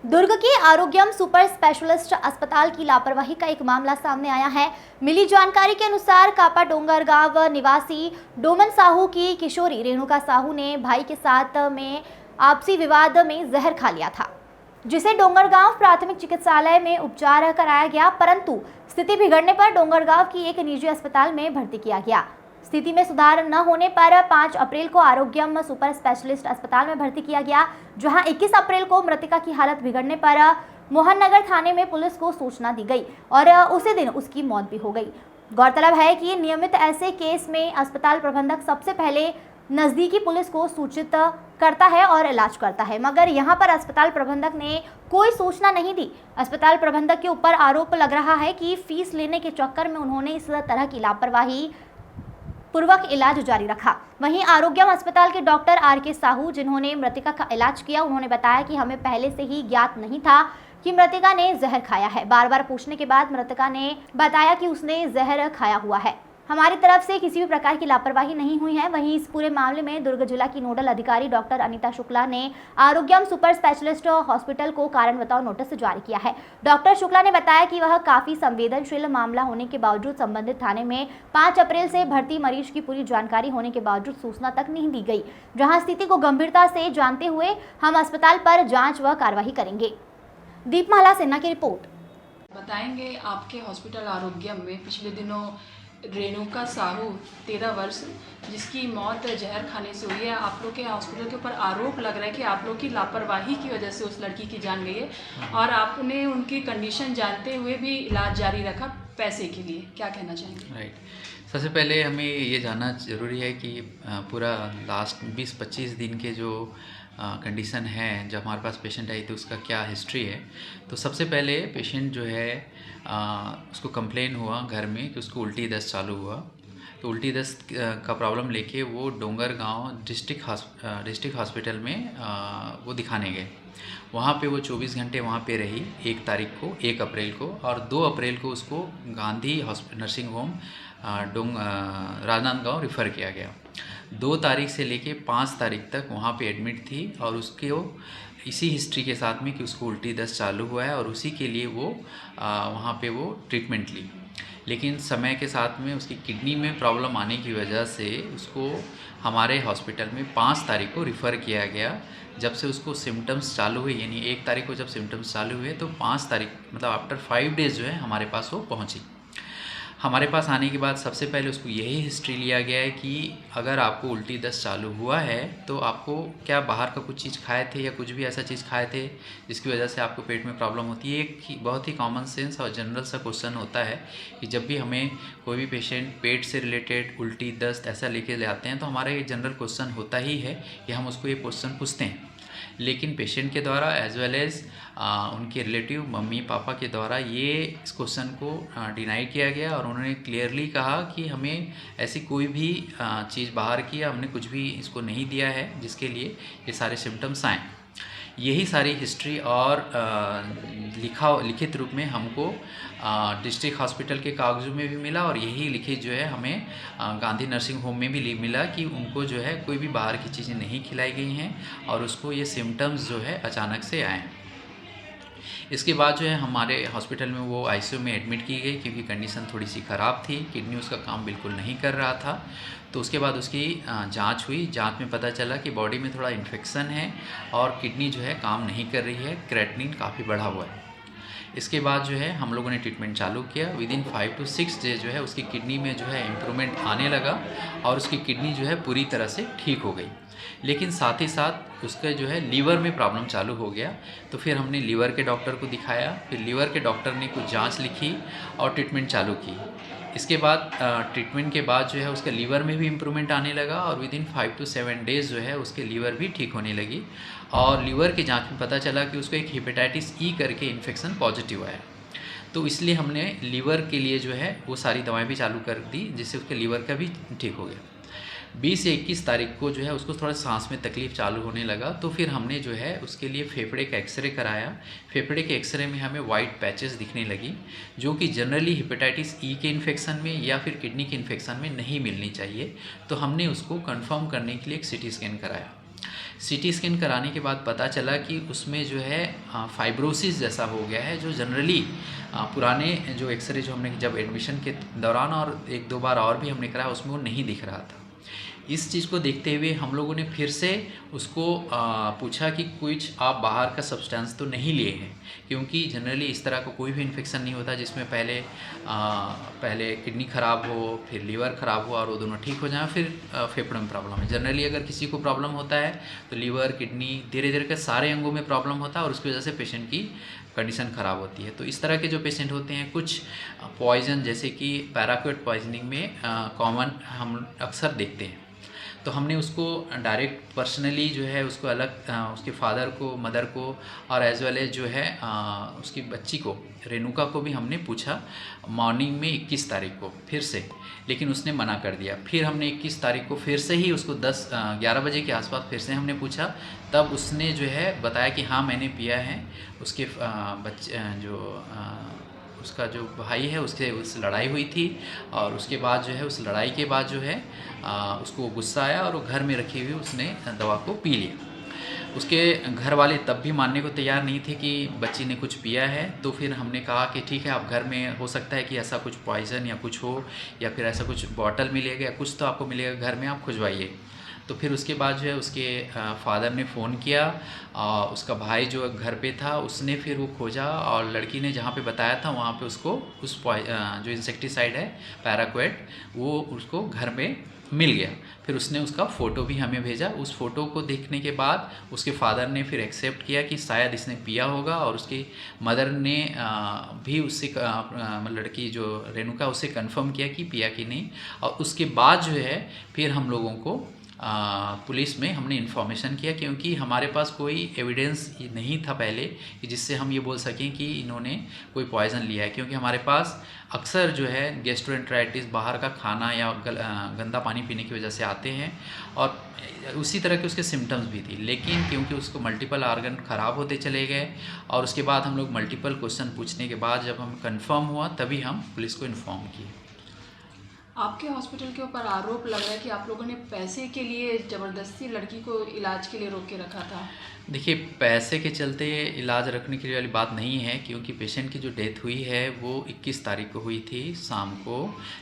दुर्ग के आरोग्यम super specialist अस्पताल की लापरवाही का एक मामला सामने आया है। मिली जानकारी के अनुसार कापा डोंगरगांव निवासी डोमन साहू की किशोरी रेणुका साहू ने भाई के साथ में आपसी विवाद में जहर खा लिया था, जिसे डोंगरगांव प्राथमिक चिकित्सालय में उपचार कराया गया, परंतु स्थिति बिगड़ने पर डोंगरगांव की एक निजी अस्पताल में भर्ती किया गया। स्थिति में सुधार न होने पर 5 अप्रैल को आरोग्यम सुपर स्पेशलिस्ट अस्पताल में भर्ती किया गया, जहां 21 अप्रैल को मृतका की हालत बिगड़ने पर मोहन नगर थाने में पुलिस को सूचना दी गई और उसी दिन उसकी मौत भी हो गई। गौरतलब है कि नियमित ऐसे केस में अस्पताल प्रबंधक सबसे पहले नजदीकी पुलिस को सूचित करता है और इलाज करता है, मगर यहां पर अस्पताल प्रबंधक ने कोई सूचना नहीं दी। अस्पताल प्रबंधक के ऊपर आरोप लग रहा है कि फीस लेने के चक्कर में उन्होंने इस तरह की लापरवाही पूर्वक इलाज जारी रखा। वहीं आरोग्यम अस्पताल के डॉक्टर RK साहू, जिन्होंने मृतका का इलाज किया, उन्होंने बताया कि हमें पहले से ही ज्ञात नहीं था कि मृतका ने जहर खाया है। बार बार पूछने के बाद मृतका ने बताया कि उसने जहर खाया हुआ है। हमारी तरफ से किसी भी प्रकार की लापरवाही नहीं हुई है। वहीं इस पूरे मामले में दुर्ग जिला की नोडल अधिकारी डॉक्टर अनीता शुक्ला ने आरोग्यम सुपर स्पेशलिस्ट हॉस्पिटल को कारण बताओ नोटिस जारी किया है। डॉक्टर शुक्ला ने बताया कि वह काफी संवेदनशील मामला होने के बावजूद संबंधित थाने में 5 अप्रैल से भर्ती मरीज की पूरी जानकारी होने के बावजूद सूचना तक नहीं दी गई, जहाँ स्थिति को गंभीरता से जानते हुए हम अस्पताल पर जाँच व कार्रवाई करेंगे। दीपमाला सिन्हा की रिपोर्ट। बताएंगे आपके हॉस्पिटल आरोग्यम में पिछले दिनों रेणुका साहू 13 वर्ष, जिसकी मौत जहर खाने से हुई है। आप लोग के हॉस्पिटल के ऊपर आरोप लग रहा है कि आप लोग की लापरवाही की वजह से उस लड़की की जान गई है और आपने उनकी कंडीशन जानते हुए भी इलाज जारी रखा पैसे के लिए। क्या कहना चाहेंगे? राइट, सबसे पहले हमें ये जानना ज़रूरी है कि पूरा लास्ट 20-25 दिन के जो कंडीशन है, जब हमारे पास पेशेंट आई तो उसका क्या हिस्ट्री है। तो सबसे पहले पेशेंट जो है उसको कंप्लेन हुआ घर में कि उसको उल्टी दस्त चालू हुआ। तो उल्टी दस्त का प्रॉब्लम लेके वो डोंगरगांव डिस्ट्रिक्ट हॉस्पिटल में वो दिखाने गए। वहाँ पे वो 24 घंटे वहाँ पे रही। 1 तारीख को, 1 अप्रैल को और 2 अप्रैल को उसको Gandhi nursing home Rajnandgaon refer किया गया। 2 तारीख से लेके 5 तारीख तक वहाँ पे एडमिट थी और उसके इसी हिस्ट्री के साथ में कि उसको उल्टी दस्त चालू हुआ है और उसी के लिए वो वहाँ पे वो ट्रीटमेंट ली। लेकिन समय के साथ में उसकी किडनी में प्रॉब्लम आने की वजह से उसको हमारे हॉस्पिटल में 5 तारीख को रिफ़र किया गया। जब से उसको सिम्टम्स चालू हुए, यानी 1 तारीख को जब सिम्टम्स चालू हुए तो 5 तारीख मतलब आफ्टर 5 डेज़ जो है हमारे पास वो पहुँची। हमारे पास आने के बाद सबसे पहले उसको यही हिस्ट्री लिया गया है कि अगर आपको उल्टी दस्त चालू हुआ है तो आपको क्या बाहर का कुछ चीज़ खाए थे या कुछ भी ऐसा चीज़ खाए थे जिसकी वजह से आपको पेट में प्रॉब्लम होती है। एक बहुत ही कॉमन सेंस और जनरल सा क्वेश्चन होता है कि जब भी हमें कोई भी पेशेंट पेट से रिलेटेड उल्टी दस्त ऐसा लेके ले आते हैं तो हमारा ये जनरल क्वेश्चन होता ही है कि हम उसको ये क्वेश्चन पूछते हैं। लेकिन पेशेंट के द्वारा एज वेल एज़ उनके रिलेटिव मम्मी पापा के द्वारा ये इस क्वेश्चन को डिनाई किया गया और उन्होंने क्लियरली कहा कि हमें ऐसी कोई भी चीज़ बाहर की या हमने कुछ भी इसको नहीं दिया है जिसके लिए ये सारे सिम्टम्स आएँ। यही सारी हिस्ट्री और लिखित रूप में हमको डिस्ट्रिक्ट हॉस्पिटल के कागज़ों में भी मिला और यही लिखित जो है हमें गांधी नर्सिंग होम में भी मिला कि उनको जो है कोई भी बाहर की चीज़ें नहीं खिलाई गई हैं और उसको ये सिम्टम्स जो है अचानक से आए। इसके बाद जो है हमारे हॉस्पिटल में वो ICU में एडमिट की गई क्योंकि कंडीशन थोड़ी सी ख़राब थी, किडनी उसका काम बिल्कुल नहीं कर रहा था। तो उसके बाद उसकी जांच हुई। जांच में पता चला कि बॉडी में थोड़ा इन्फेक्शन है और किडनी जो है काम नहीं कर रही है, क्रेटिनिन काफ़ी बढ़ा हुआ है। इसके बाद जो है हम लोगों ने ट्रीटमेंट चालू किया। विदिन 5 to 6 डेज जो है उसकी किडनी में जो है इम्प्रूवमेंट आने लगा और उसकी किडनी जो है पूरी तरह से ठीक हो गई। लेकिन साथ ही साथ उसका जो है लीवर में प्रॉब्लम चालू हो गया। तो फिर हमने लीवर के डॉक्टर को दिखाया। फिर लीवर के डॉक्टर ने कुछ जांच लिखी और ट्रीटमेंट चालू की। इसके बाद ट्रीटमेंट के बाद जो है उसके लीवर में भी इम्प्रूवमेंट आने लगा और विदिन 5 to 7 डेज़ जो है उसके लीवर भी ठीक होने लगी और लीवर की जांच में पता चला कि उसको एक हेपेटाइटिस E करके इन्फेक्शन पॉजिटिव आया। तो इसलिए हमने लीवर के लिए जो है वो सारी दवाएं भी चालू कर दी जिससे उसके लीवर का भी ठीक हो गया। 20 से 21 तारीख को जो है उसको थोड़ा सांस में तकलीफ़ चालू होने लगा। तो फिर हमने जो है उसके लिए फेफड़े का एक्सरे कराया। फेफड़े के एक्सरे में हमें वाइट पैचेस दिखने लगी जो कि जनरली हेपेटाइटिस E के इन्फेक्शन में या फिर किडनी के इन्फेक्शन में नहीं मिलनी चाहिए। तो हमने उसको कंफर्म करने के लिए एक CT स्कैन कराया। सीटी स्कैन कराने के बाद पता चला कि उसमें जो है फाइब्रोसिस जैसा हो गया है, जो जनरली पुराने जो एक्सरे जो हमने जब एडमिशन के दौरान और एक दो बार और भी हमने कराया उसमें वो नहीं दिख रहा था। इस चीज़ को देखते हुए हम लोगों ने फिर से उसको पूछा कि कुछ आप बाहर का सब्सटेंस तो नहीं लिए हैं, क्योंकि जनरली इस तरह का कोई भी इन्फेक्शन नहीं होता जिसमें पहले किडनी ख़राब हो, फिर लीवर ख़राब हो और वो दोनों ठीक हो जाए, फिर फेफड़ों में प्रॉब्लम है। जनरली अगर किसी को प्रॉब्लम होता है तो लीवर, किडनी, धीरे धीरे के सारे अंगों में प्रॉब्लम होता है और उसकी वजह से पेशेंट की कंडीशन ख़राब होती है। तो इस तरह के जो पेशेंट होते हैं, कुछ पॉइजन जैसे कि पैराक्वेट पॉइजनिंग में कॉमन हम अक्सर देखते हैं, तो हमने उसको डायरेक्ट पर्सनली जो है उसको अलग उसके फादर को, मदर को और एज वेल एज जो है उसकी बच्ची को, रेणुका को भी हमने पूछा मॉर्निंग में 21 तारीख को फिर से, लेकिन उसने मना कर दिया। फिर हमने 21 तारीख को फिर से ही उसको 11 बजे के आसपास फिर से हमने पूछा, तब उसने जो है बताया कि हाँ मैंने पिया है। उसके उसका जो भाई है उससे लड़ाई हुई थी और उसके बाद जो है उस लड़ाई के बाद जो है उसको गुस्सा आया और वो घर में रखी हुई उसने दवा को पी लिया। उसके घर वाले तब भी मानने को तैयार नहीं थे कि बच्ची ने कुछ पिया है, तो फिर हमने कहा कि ठीक है, आप घर में हो सकता है कि ऐसा कुछ पॉइज़न या कुछ हो, या फिर ऐसा कुछ बॉटल मिलेगा या कुछ तो आपको मिलेगा घर में, आप खुजवाइए। तो फिर उसके बाद जो है उसके फादर ने फ़ोन किया, उसका भाई जो घर पे था उसने फिर वो खोजा और लड़की ने जहाँ पे बताया था वहाँ पे उसको जो इंसेक्टिसाइड है पैराक्वेट, वो उसको घर में मिल गया। फिर उसने उसका फ़ोटो भी हमें भेजा। उस फ़ोटो को देखने के बाद उसके फादर ने फिर एक्सेप्ट किया कि शायद इसने पिया होगा, और उसकी मदर ने भी उससे लड़की जो रेणुका उससे कंफर्म किया कि पिया कि नहीं। और उसके बाद जो है फिर हम लोगों को पुलिस में हमने इन्फॉर्मेशन किया, क्योंकि हमारे पास कोई एविडेंस नहीं था पहले कि जिससे हम ये बोल सकें कि इन्होंने कोई पॉइज़न लिया है, क्योंकि हमारे पास अक्सर जो है गैस्ट्रोएंटेराइटिस, बाहर का खाना या गंदा पानी पीने की वजह से आते हैं, और उसी तरह के उसके सिम्टम्स भी थी। लेकिन क्योंकि उसको मल्टीपल ऑर्गन ख़राब होते चले गए और उसके बाद हम लोग मल्टीपल क्वेश्चन पूछने के बाद जब हम कंफर्म हुआ तभी हम पुलिस को इन्फॉर्म किए। आपके हॉस्पिटल के ऊपर आरोप लग रहा है कि आप लोगों ने पैसे के लिए ज़बरदस्ती लड़की को इलाज के लिए रोक के रखा था। देखिए, पैसे के चलते इलाज रखने के लिए वाली बात नहीं है, क्योंकि पेशेंट की जो डेथ हुई है वो 21 तारीख को हुई थी शाम को।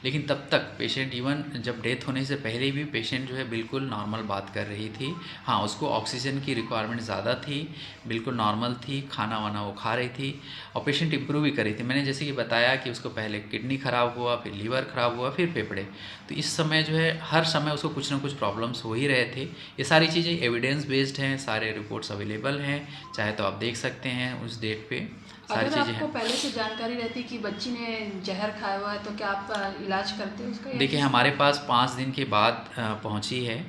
लेकिन तब तक पेशेंट, इवन जब डेथ होने से पहले भी पेशेंट जो है बिल्कुल नॉर्मल बात कर रही थी। हाँ, उसको ऑक्सीजन की रिक्वायरमेंट ज़्यादा थी, बिल्कुल नॉर्मल थी, खाना वाना वो खा रही थी और पेशेंट इम्प्रूव भी कर रही थी। मैंने जैसे कि बताया कि उसको पहले किडनी ख़राब हुआ, फिर लीवर ख़राब हुआ, फिर फेफड़े। तो इस समय जो है हर समय उसको कुछ ना कुछ प्रॉब्लम्स हो ही रहे थे। ये सारी चीज़ें एविडेंस बेस्ड हैं, सारे रिपोर्ट्स अवेलेबल हैं, चाहे तो आप देख सकते हैं उस डेट पे सारी चीज़ें हैं। आपको पहले से जानकारी रहती कि बच्ची ने जहर खाया हुआ है तो क्या आप इलाज करते उसका? देखिए, हमारे पास 5 दिन के बाद पहुंची है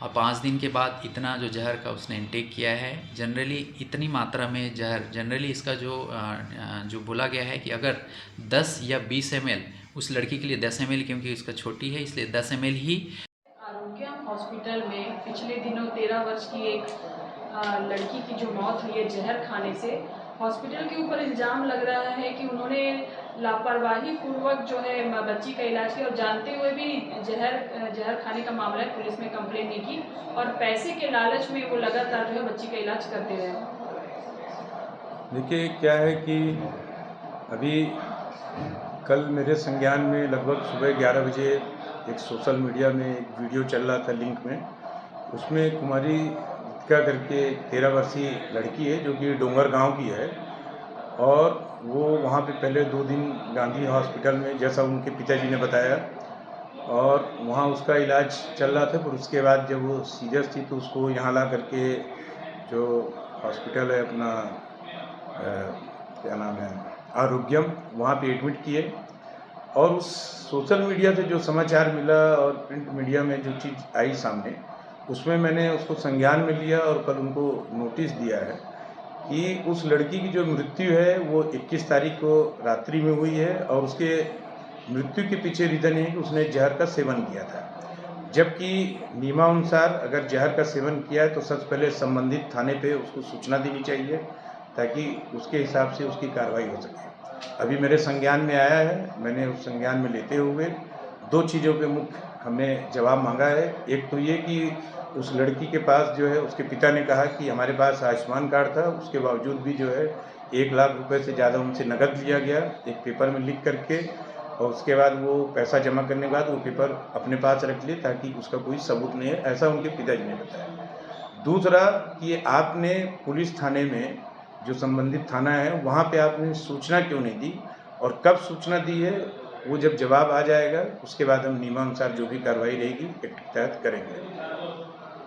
और 5 दिन के बाद इतना जो जहर का उसने इंटेक किया है, जनरली इतनी मात्रा में जहर, जनरली इसका जो बोला गया है कि अगर 10 या 20 ml, उस लड़की के लिए 10 ml, क्योंकि उसका छोटी है इसलिए 10 ml ही। आरोग्यम हॉस्पिटल में पिछले दिनों 13 वर्ष की एक लड़की की जो मौत हुई है जहर खाने से, हॉस्पिटल के ऊपर इल्ज़ाम लग रहा है कि उन्होंने लापरवाही पूर्वक जो है बच्ची का इलाज किया और जानते हुए भी जहर खाने का मामला है, पुलिस में कंप्लेंट नहीं की और पैसे के लालच में वो लगातार जो है बच्ची का इलाज करते रहे। देखिए, क्या है कि अभी कल मेरे संज्ञान में लगभग सुबह 11 बजे एक सोशल मीडिया में एक वीडियो चल रहा था लिंक में। उसमें कुमारी रितिका करके 13 वर्षीय लड़की है जो कि डोंगर गांव की है, और वो वहाँ पे पहले 2 दिन गांधी हॉस्पिटल में, जैसा उनके पिताजी ने बताया, और वहाँ उसका इलाज चल रहा था। फिर उसके बाद जब वो सीरियस थी तो उसको यहाँ ला करके जो हॉस्पिटल है अपना क्या नाम है, आरोग्यम, वहाँ पे एडमिट किए। और उस सोशल मीडिया से जो समाचार मिला और प्रिंट मीडिया में जो चीज़ आई सामने, उसमें मैंने उसको संज्ञान में लिया और कल उनको नोटिस दिया है कि उस लड़की की जो मृत्यु है वो 21 तारीख को रात्रि में हुई है, और उसके मृत्यु के पीछे रीज़न है कि उसने जहर का सेवन किया था। जबकि नियमानुसार अगर जहर का सेवन किया है तो सबसे पहले संबंधित थाने पे उसको सूचना देनी चाहिए, ताकि उसके हिसाब से उसकी कार्रवाई हो सके। अभी मेरे संज्ञान में आया है, मैंने उस संज्ञान में लेते हुए 2 चीज़ों पे मुख्य हमने जवाब मांगा है। एक तो ये कि उस लड़की के पास जो है उसके पिता ने कहा कि हमारे पास आयुष्मान कार्ड था, उसके बावजूद भी जो है 1 लाख रुपए से ज़्यादा उनसे नकद लिया गया एक पेपर में लिख करके, और उसके बाद वो पैसा जमा करने के बाद वो पेपर अपने पास रख लिए ताकि उसका कोई सबूत नहीं है, ऐसा उनके पिताजी ने बताया। दूसरा कि आपने पुलिस थाने में जो संबंधित थाना है वहाँ पे आपने सूचना क्यों नहीं दी, और कब सूचना दी है वो जब जवाब आ जाएगा उसके बाद हम नियमानुसार जो भी कार्रवाई रहेगी एक्ट के तहत करेंगे।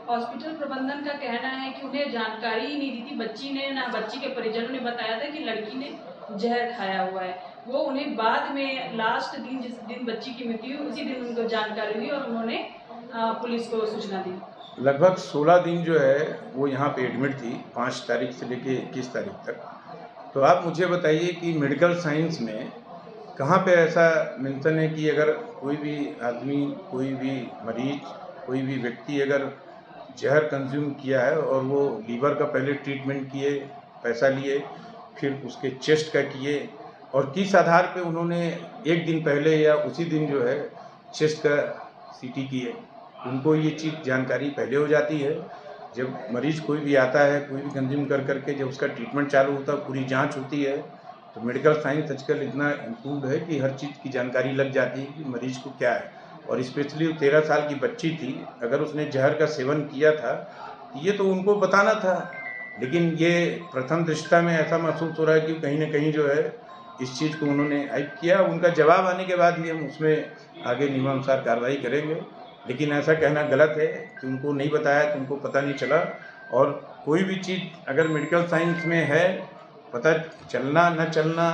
हॉस्पिटल प्रबंधन का कहना है कि उन्हें जानकारी ही नहीं दी थी, बच्ची ने ना बच्ची के परिजनों ने बताया था कि लड़की ने जहर खाया हुआ है। वो उन्हें बाद में लास्ट दिन जिस दिन बच्ची की मृत्यु हुई उसी दिन उनको जानकारी हुई और उन्होंने पुलिस को सूचना दी। लगभग 16 दिन जो है वो यहाँ पे एडमिट थी, 5 तारीख से लेके 21 तारीख तक। तो आप मुझे बताइए कि मेडिकल साइंस में कहाँ पे ऐसा मेंशन है कि अगर कोई भी आदमी, कोई भी मरीज, कोई भी व्यक्ति अगर जहर कंज्यूम किया है और वो लीवर का पहले ट्रीटमेंट किए, पैसा लिए, फिर उसके चेस्ट का किए, और किस आधार पे उन्होंने एक दिन पहले या उसी दिन जो है चेस्ट का सीटी किए, उनको ये चीज़ जानकारी पहले हो जाती है। जब मरीज कोई भी आता है, कोई भी कंज्यूम कर करके जब उसका ट्रीटमेंट चालू होता है, पूरी जांच होती है, तो मेडिकल साइंस आजकल इतना इम्प्रूव्ड है कि हर चीज़ की जानकारी लग जाती है कि मरीज को क्या है। और स्पेशली 13 साल की बच्ची थी, अगर उसने जहर का सेवन किया था ये तो उनको बताना था, लेकिन ये प्रथम दृष्टया में ऐसा महसूस हो रहा है कि कहीं न कहीं जो है इस चीज़ को उन्होंने हाइड किया। उनका जवाब आने के बाद ही हम उसमें आगे नियमानुसार कार्रवाई करेंगे, लेकिन ऐसा कहना गलत है कि उनको नहीं बताया, तो उनको पता नहीं चला। और कोई भी चीज़ अगर मेडिकल साइंस में है, पता चलना न चलना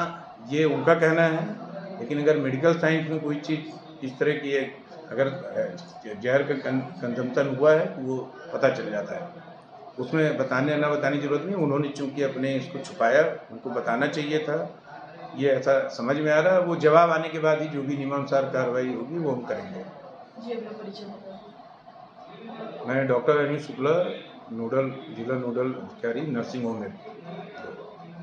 ये उनका कहना है, लेकिन अगर मेडिकल साइंस में कोई चीज़ इस तरह की है, अगर जहर का कंजम्पशन हुआ है तो वो पता चल जाता है। उसमें बताने ना बताने की ज़रूरत नहीं, उन्होंने चूँकि अपने इसको छुपाया, उनको बताना चाहिए था, ये ऐसा समझ में आ रहा है। वो जवाब आने के बाद ही जो भी नियमानुसार कार्रवाई होगी वो हम करेंगे। जी, अपना परिचय बताइए। मैं डॉक्टर अनिल शुक्ला, जिला नोडल अधिकारी, नर्सिंग होम में।